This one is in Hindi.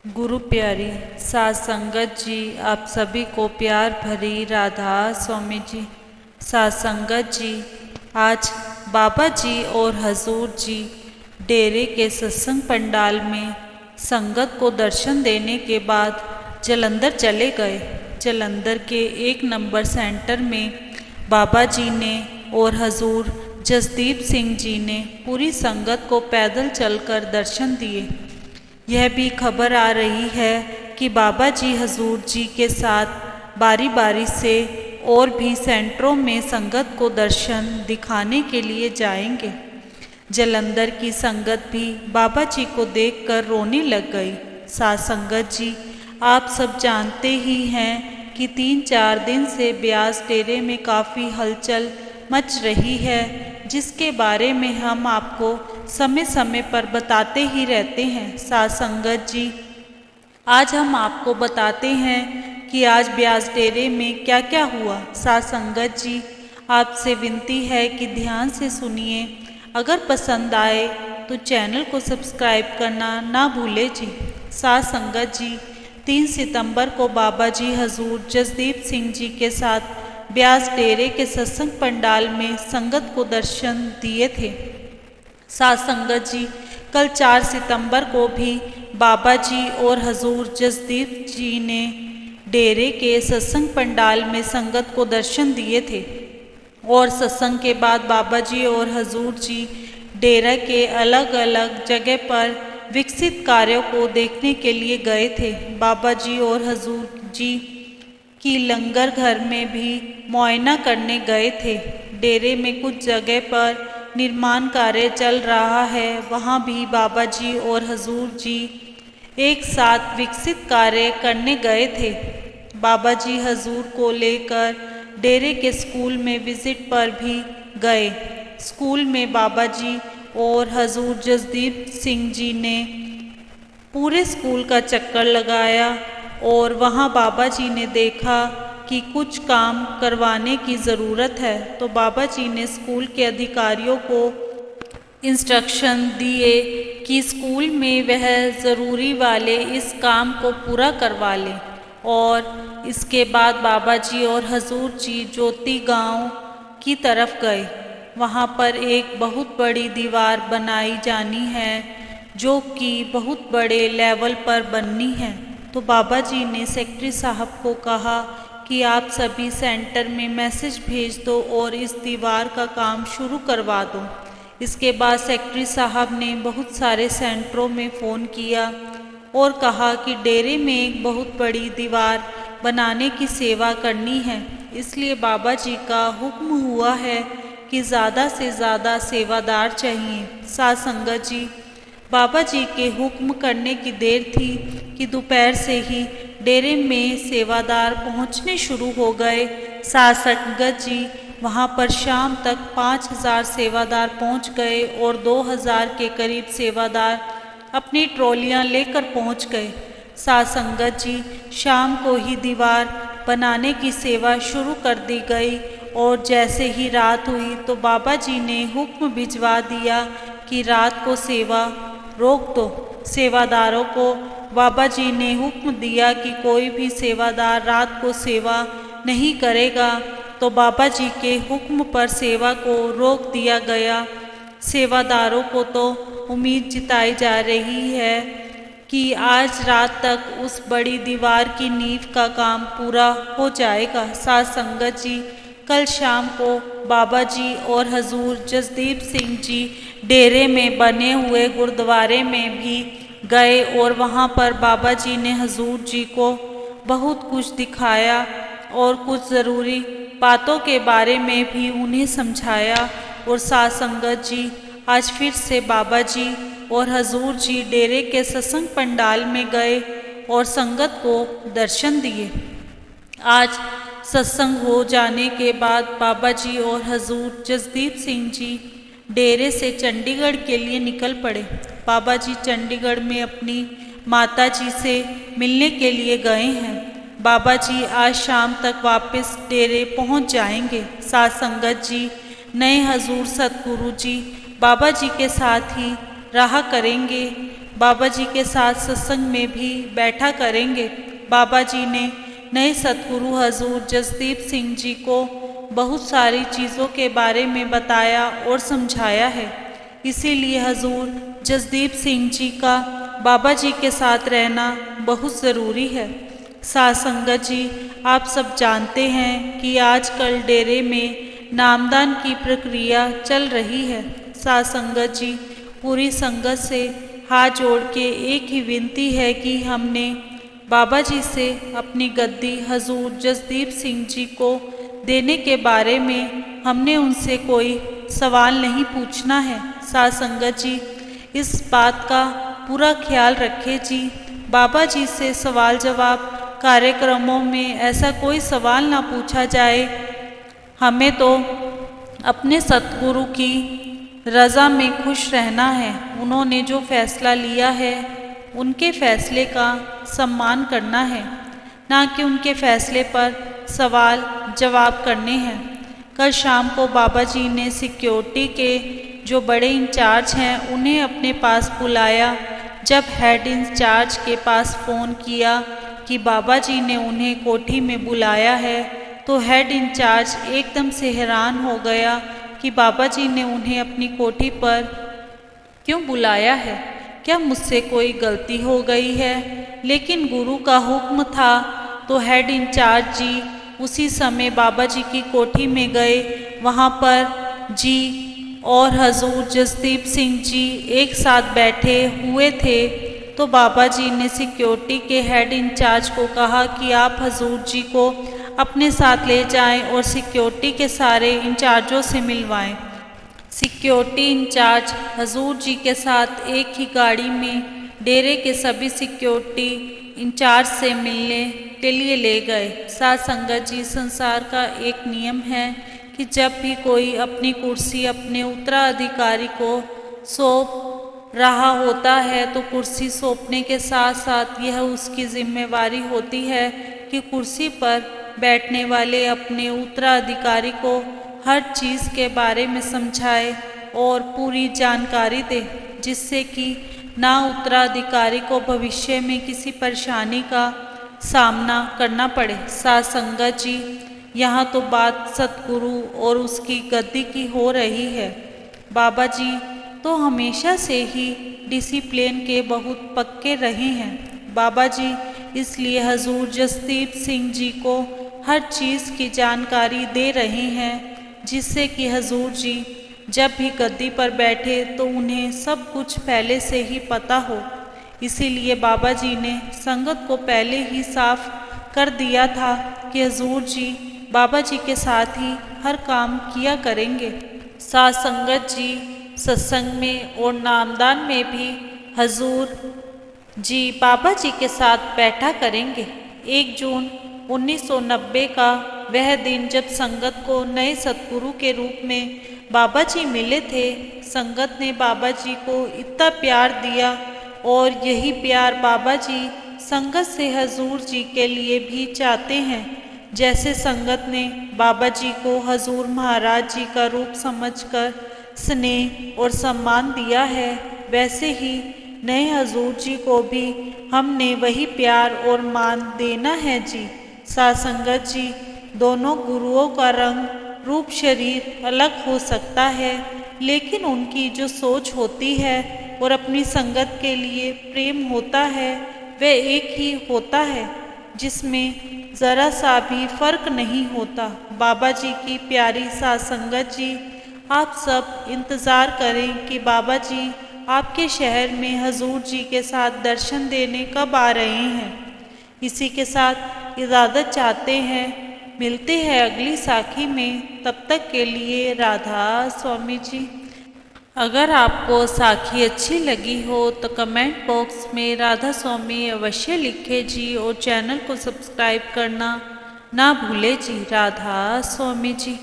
गुरु प्यारी साथ संगत जी, आप सभी को प्यार भरी राधा स्वामी जी। साथ संगत जी, आज बाबा जी और हजूर जी डेरे के सत्संग पंडाल में संगत को दर्शन देने के बाद जलंधर चले गए। जलंधर के 1 नंबर सेंटर में बाबा जी ने और हजूर जसदीप सिंह जी ने पूरी संगत को पैदल चलकर दर्शन दिए। यह भी खबर आ रही है कि बाबा जी हजूर जी के साथ बारी बारी से और भी सेंटरों में संगत को दर्शन दिखाने के लिए जाएंगे। जलंधर की संगत भी बाबा जी को देखकर रोने लग गई। साथ संगत जी, आप सब जानते ही हैं कि 3-4 दिन से ब्यास डेरे में काफ़ी हलचल मच रही है, जिसके बारे में हम आपको समय समय पर बताते ही रहते हैं। साथ संगत जी, आज हम आपको बताते हैं कि आज ब्यास डेरे में क्या क्या हुआ। साथ संगत जी, आपसे विनती है कि ध्यान से सुनिए। अगर पसंद आए तो चैनल को सब्सक्राइब करना ना भूले जी। साथ संगत जी, 3 सितंबर को बाबा जी हजूर जसदीप सिंह जी के साथ ब्यास डेरे के सत्संग पंडाल में संगत को दर्शन दिए थे। साथ संगत जी, कल 4 सितंबर को भी बाबा जी और हजूर जसदीप जी ने डेरे के सत्संग पंडाल में संगत को दर्शन दिए थे और सत्संग के बाद बाबा जी और हजूर जी डेरा के अलग अलग जगह पर विकसित कार्यों को देखने के लिए गए थे। बाबा जी और हजूर जी की लंगर घर में भी मुआयना करने गए थे। डेरे में कुछ जगह पर निर्माण कार्य चल रहा है, वहाँ भी बाबा जी और हजूर जी एक साथ विकसित कार्य करने गए थे। बाबा जी हजूर को लेकर डेरे के स्कूल में विजिट पर भी गए। स्कूल में बाबा जी और हजूर जसदीप सिंह जी ने पूरे स्कूल का चक्कर लगाया और वहाँ बाबा जी ने देखा कि कुछ काम करवाने की ज़रूरत है, तो बाबा जी ने स्कूल के अधिकारियों को इंस्ट्रक्शन दिए कि स्कूल में वह ज़रूरी वाले इस काम को पूरा करवा लें। और इसके बाद बाबा जी और हजूर जी ज्योति गांव की तरफ गए। वहाँ पर एक बहुत बड़ी दीवार बनाई जानी है, जो कि बहुत बड़े लेवल पर बननी है। तो बाबा जी ने सेक्रेटरी साहब को कहा कि आप सभी सेंटर में मैसेज भेज दो और इस दीवार का काम शुरू करवा दो। इसके बाद सेक्रेटरी साहब ने बहुत सारे सेंटरों में फ़ोन किया और कहा कि डेरे में एक बहुत बड़ी दीवार बनाने की सेवा करनी है, इसलिए बाबा जी का हुक्म हुआ है कि ज़्यादा से ज़्यादा सेवादार चाहिए। साथ संगत जी, बाबा जी के हुक्म करने की देर थी कि दोपहर से ही डेरे में सेवादार पहुंचने शुरू हो गए। साथ संगत जी, वहां पर शाम तक 5000 सेवादार पहुंच गए और 2000 के करीब सेवादार अपनी ट्रॉलियां लेकर पहुंच गए। साथ संगत जी, शाम को ही दीवार बनाने की सेवा शुरू कर दी गई और जैसे ही रात हुई तो बाबा जी ने हुक्म भिजवा दिया कि रात को सेवा रोक दो। सेवादारों को बाबा जी ने हुक्म दिया कि कोई भी सेवादार रात को सेवा नहीं करेगा, तो बाबा जी के हुक्म पर सेवा को रोक दिया गया। सेवादारों को तो उम्मीद जताई जा रही है कि आज रात तक उस बड़ी दीवार की नींव का काम पूरा हो जाएगा। साथ संगत जी, कल शाम को बाबा जी और हजूर जसदीप सिंह जी डेरे में बने हुए गुरुद्वारे में भी गए और वहाँ पर बाबा जी ने हजूर जी को बहुत कुछ दिखाया और कुछ ज़रूरी बातों के बारे में भी उन्हें समझाया। और साथ संगत जी, आज फिर से बाबा जी और हजूर जी डेरे के सत्संग पंडाल में गए और संगत को दर्शन दिए। आज सत्संग हो जाने के बाद बाबा जी और हजूर जसदीप सिंह जी डेरे से चंडीगढ़ के लिए निकल पड़े। बाबा जी चंडीगढ़ में अपनी माता जी से मिलने के लिए गए हैं। बाबा जी आज शाम तक वापस डेरे पहुंच जाएंगे। साथ संगत जी, नए हजूर सतगुरु जी बाबा जी के साथ ही रहा करेंगे। बाबा जी के साथ सत्संग में भी बैठा करेंगे। बाबा जी ने नए सतगुरु हजूर जसदीप सिंह जी को बहुत सारी चीज़ों के बारे में बताया और समझाया है। इसीलिए हजूर जसदीप सिंह जी का बाबा जी के साथ रहना बहुत ज़रूरी है। साध संगत जी, आप सब जानते हैं कि आजकल डेरे में नामदान की प्रक्रिया चल रही है। साध संगत जी, पूरी संगत से हाथ जोड़ के एक ही विनती है कि हमने बाबा जी से अपनी गद्दी हजूर जसदीप सिंह जी को देने के बारे में हमने उनसे कोई सवाल नहीं पूछना है। साध संगत जी, इस बात का पूरा ख्याल रखें जी। बाबा जी से सवाल जवाब कार्यक्रमों में ऐसा कोई सवाल ना पूछा जाए। हमें तो अपने सतगुरु की रज़ा में खुश रहना है। उन्होंने जो फैसला लिया है उनके फैसले का सम्मान करना है, ना कि उनके फैसले पर सवाल जवाब करने हैं। कल शाम को बाबा जी ने सिक्योरिटी के जो बड़े इंचार्ज हैं उन्हें अपने पास बुलाया। जब हेड इंचार्ज के पास फ़ोन किया कि बाबा जी ने उन्हें कोठी में बुलाया है, तो हेड इंचार्ज एकदम से हैरान हो गया कि बाबा जी ने उन्हें अपनी कोठी पर क्यों बुलाया है। क्या मुझसे कोई गलती हो गई है? लेकिन गुरु का हुक्म था। तो हेड इंचार्ज जी उसी समय बाबा जी की कोठी में गए। वहाँ पर जी और हजूर जसदीप सिंह जी एक साथ बैठे हुए थे। तो बाबा जी ने सिक्योरिटी के हेड इंचार्ज को कहा कि आप हजूर जी को अपने साथ ले जाएं और सिक्योरिटी के सारे इंचार्जों से मिलवाएं। सिक्योरिटी इंचार्ज हजूर जी के साथ एक ही गाड़ी में डेरे के सभी सिक्योरिटी इंचार्ज से मिलने के लिए ले गए। साध संगत जी, संसार का एक नियम है कि जब भी कोई अपनी कुर्सी अपने उत्तराधिकारी को सौंप रहा होता है तो कुर्सी सौंपने के साथ साथ यह उसकी जिम्मेवारी होती है कि कुर्सी पर बैठने वाले अपने उत्तराधिकारी को हर चीज़ के बारे में समझाए और पूरी जानकारी दे, जिससे कि ना उत्तराधिकारी को भविष्य में किसी परेशानी का सामना करना पड़े। साध संगत जी, यहाँ तो बात सतगुरु और उसकी गद्दी की हो रही है। बाबा जी तो हमेशा से ही डिसिप्लिन के बहुत पक्के रहे हैं। बाबा जी इसलिए हजूर जसदीप सिंह जी को हर चीज़ की जानकारी दे रहे हैं, जिससे कि हजूर जी जब भी गद्दी पर बैठे तो उन्हें सब कुछ पहले से ही पता हो। इसीलिए बाबा जी ने संगत को पहले ही साफ कर दिया था कि हजूर जी बाबा जी के साथ ही हर काम किया करेंगे। साध संगत जी, सत्संग में और नामदान में भी हजूर जी बाबा जी के साथ बैठा करेंगे। 1 जून 1990 का वह दिन जब संगत को नए सतगुरु के रूप में बाबा जी मिले थे, संगत ने बाबा जी को इतना प्यार दिया और यही प्यार बाबा जी संगत से हजूर जी के लिए भी चाहते हैं। जैसे संगत ने बाबा जी को हजूर महाराज जी का रूप समझकर स्नेह और सम्मान दिया है, वैसे ही नए हजूर जी को भी हमने वही प्यार और मान देना है जी। साध संगत जी, दोनों गुरुओं का रंग रूप शरीर अलग हो सकता है, लेकिन उनकी जो सोच होती है और अपनी संगत के लिए प्रेम होता है वह एक ही होता है, जिसमें ज़रा सा भी फर्क नहीं होता। बाबा जी की प्यारी साध संगत जी, आप सब इंतज़ार करें कि बाबा जी आपके शहर में हजूर जी के साथ दर्शन देने कब आ रहे हैं। इसी के साथ इजाज़त चाहते हैं। मिलते हैं अगली साखी में। तब तक के लिए राधा स्वामी जी। अगर आपको साखी अच्छी लगी हो तो कमेंट बॉक्स में राधा स्वामी अवश्य लिखें जी, और चैनल को सब्सक्राइब करना ना भूलें जी। राधा स्वामी जी।